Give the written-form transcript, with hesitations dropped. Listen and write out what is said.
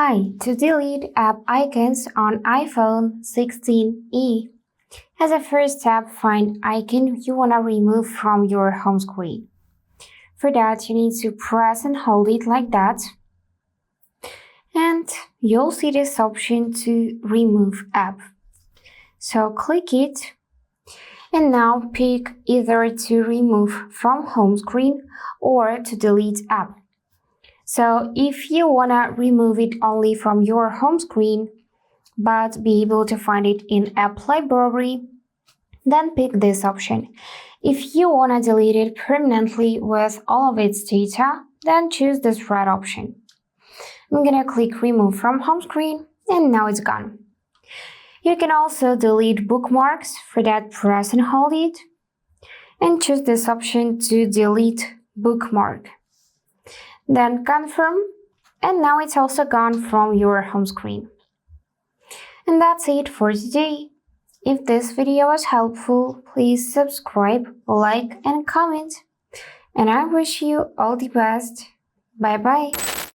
Hi, to delete app icons on iPhone 16e. As a first step, find icon you want to remove from your home screen. For that, you need to press and hold it like that. And you'll see this option to remove app. So click it. And now pick either to remove from home screen or to delete app. So if you wanna remove it only from your home screen, but be able to find it in app library, then pick this option. If you wanna delete it permanently with all of its data, then choose this red option. I'm gonna click remove from home screen and now it's gone. You can also delete bookmarks. For that, press and hold it and choose this option to delete bookmark. Then confirm, and now it's also gone from your home screen. And that's it for today. If this video was helpful, please subscribe, like, and comment. And I wish you all the best. Bye bye.